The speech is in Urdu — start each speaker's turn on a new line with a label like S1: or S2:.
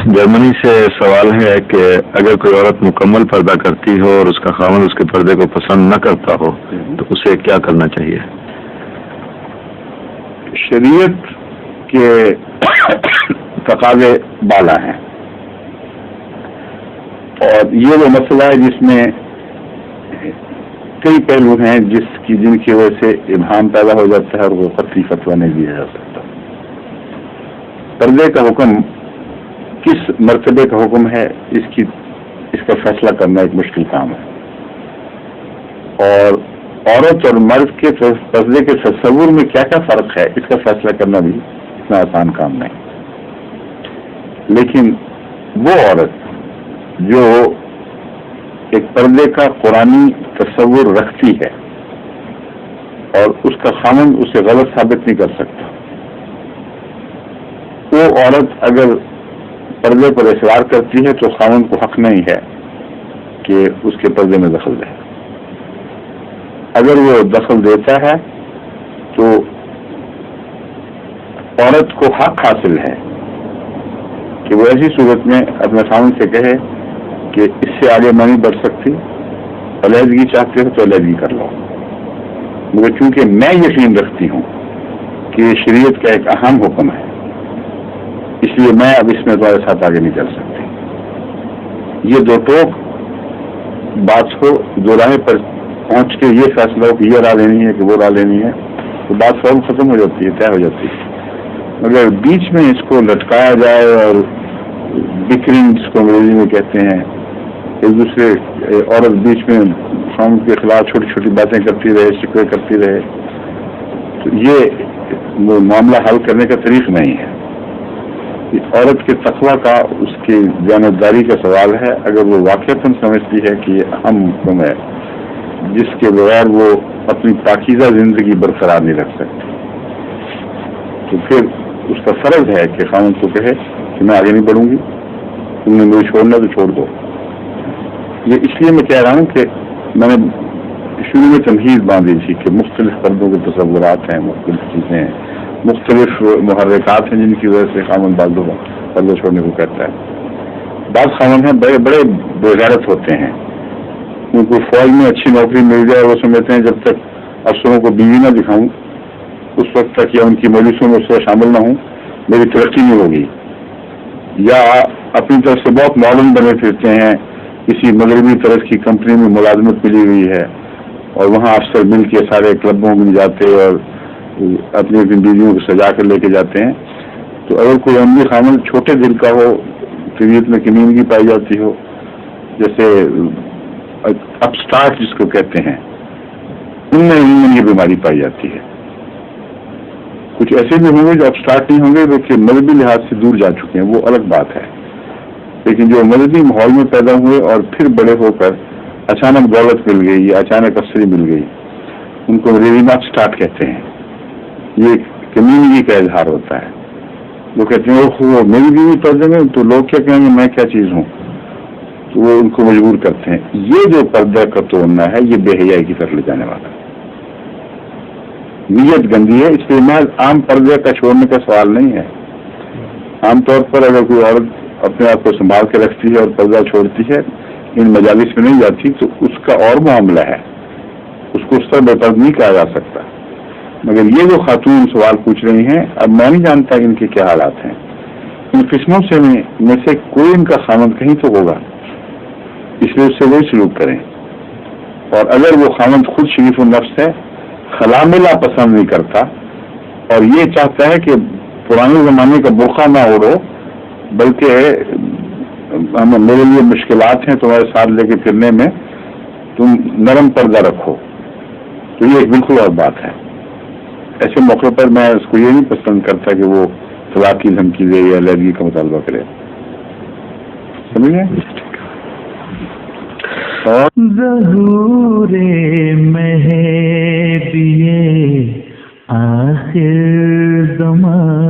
S1: جرمنی سے سوال ہے کہ اگر کوئی عورت مکمل پردہ کرتی ہو اور اس کا خاوند اس کے پردے کو پسند نہ کرتا ہو تو اسے کیا کرنا چاہیے؟
S2: شریعت کے تقاضے بالا ہیں، اور یہ وہ مسئلہ ہے جس میں کئی پہلو ہیں جن کی وجہ سے ابہام پیدا ہو جاتا ہے اور وہ قطعی فتویٰ نہیں دیا جا سکتا۔ پردے کا حکم کس مرتبے کا حکم ہے، اس کا فیصلہ کرنا ایک مشکل کام ہے، اور عورت اور مرد کے پردے کے تصور میں کیا کیا فرق ہے اس کا فیصلہ کرنا بھی اتنا آسان کام نہیں۔ لیکن وہ عورت جو ایک پردے کا قرآنی تصور رکھتی ہے اور اس کا خاوند اسے غلط ثابت نہیں کر سکتا، وہ عورت اگر پردے پر اصرار کرتی ہے تو خاوند کو حق نہیں ہے کہ اس کے پردے میں دخل دے۔ اگر وہ دخل دیتا ہے تو عورت کو حق حاصل ہے کہ وہ ایسی صورت میں اپنے خاوند سے کہے کہ اس سے آگے میں نہیں بڑھ سکتی، علیحدگی چاہتے ہو تو علیحدگی کر لو، مگر چونکہ میں یقین رکھتی ہوں کہ یہ شریعت کا ایک اہم حکم ہے، اس لیے میں اب اس میں تمہارے ساتھ آگے نہیں چل سکتی۔ یہ دو ٹوک بات ہو، دو راہیں پر پہنچ کے یہ فیصلہ ہو کہ یہ راہ لینی ہے کہ وہ راہ لینی ہے، تو بات فوراً ختم ہو جاتی ہے، طے ہو جاتی ہے۔ مگر بیچ میں اس کو لٹکایا جائے اور بکرنگ جس کو انگریزی میں کہتے ہیں، ایک دوسرے عورت بیچ میں خاوند کے خلاف چھوٹی چھوٹی باتیں کرتی رہے، شکوے کرتی رہے، تو یہ معاملہ حل کرنے کا طریق نہیں ہے۔ عورت کے تقویٰ کا، اس کی دیانتداری کا سوال ہے۔ اگر وہ واقعتاً سمجھتی ہے کہ یہ اہم حکم ہے جس کے بغیر وہ اپنی پاکیزہ زندگی برقرار نہیں رکھ سکتی، تو پھر اس کا فرض ہے کہ خاوند کو کہے کہ میں آگے نہیں بڑھوں گی، تم نے مجھے چھوڑنا تو چھوڑ دو۔ یہ اس لیے میں کہہ رہا ہوں کہ میں نے شروع میں تمہید باندھی تھی کہ مختلف پردوں کے تصورات ہیں، مختلف چیزیں ہیں، مختلف محرکات ہیں جن کی وجہ سے خاوند پردہ چھوڑنے کو کہتا ہے۔ بعض خاوند ہیں بڑے بڑے بے غیرت ہوتے ہیں، ان کو فوج میں اچھی نوکری مل جائے، وہ سمجھتے ہیں جب تک افسروں کو بیوی نہ دکھاؤں اس وقت تک، یا ان کی مجلسوں میں اس طرح شامل نہ ہوں، میری ترقی نہیں ہوگی۔ یا اپنی طرف سے بہت ماڈرن بنے پھرتے ہیں، کسی مغربی طرز کی کمپنی میں ملازمت ملی ہوئی ہے اور وہاں افسر مل کے سارے کلبوں میں جاتے اور اپنی اپنی بیویوں کو سجا کر لے کے جاتے ہیں۔ تو اگر کوئی عملی خاوند چھوٹے دل کا ہو، طبیعت میں کمینگی پائی جاتی ہو، جیسے اپسٹارٹ جس کو کہتے ہیں، ان میں یہ بیماری پائی جاتی ہے۔ کچھ ایسے بھی ہوں گے جو اپسٹارٹ نہیں ہوں گے، جو کہ مذہبی لحاظ سے دور جا چکے ہیں، وہ الگ بات ہے، لیکن جو مذہبی ماحول میں پیدا ہوئے اور پھر بڑے ہو کر اچانک دولت مل گئی یا اچانک افسری مل گئی، ان کو انگریزی میں اپسٹارٹ کہتے ہیں۔ یہ کمیونٹی کا اظہار ہوتا ہے۔ وہ کہتے ہیں وہ میری بیوی پردے میں، تو لوگ کیا کہیں گے، میں کیا چیز ہوں، تو وہ ان کو مجبور کرتے ہیں۔ یہ جو پردہ کا توڑنا ہے، یہ بے حیائی کی طرف لے جانے والا ہے، نیت گندی ہے۔ اس لیے محض عام پردے کا چھوڑنے کا سوال نہیں ہے۔ عام طور پر اگر کوئی عورت اپنے آپ کو سنبھال کے رکھتی ہے اور پردہ چھوڑتی ہے، ان مجالس میں نہیں جاتی، تو اس کا اور معاملہ ہے، اس کو اس طرح بے پرد نہیں کہا جا سکتا۔ مگر یہ جو خاتون سوال پوچھ رہی ہیں، اب میں نہیں جانتا کہ ان کے کیا حالات ہیں۔ ان قسموں سے میں سے کوئی ان کا خاوند کہیں تو ہوگا، اس لیے اس سے وہی سلوک کریں۔ اور اگر وہ خاوند خود شریف النفس ہے، خلاملہ پسند نہیں کرتا اور یہ چاہتا ہے کہ پرانے زمانے کا برقع نہ اوڑھو، بلکہ میرے لیے مشکلات ہیں تمہارے ساتھ لے کے پھرنے میں، تم نرم پردہ رکھو، تو یہ ایک بالکل اور بات ہے۔ ایسے موقع پر میں اس کو یہ نہیں پسند کرتا کہ وہ طلاق کی دھمکی دے یا علیحدگی کا مطالبہ کرے، سمجھے؟
S3: ظہور مہدی آخر زمان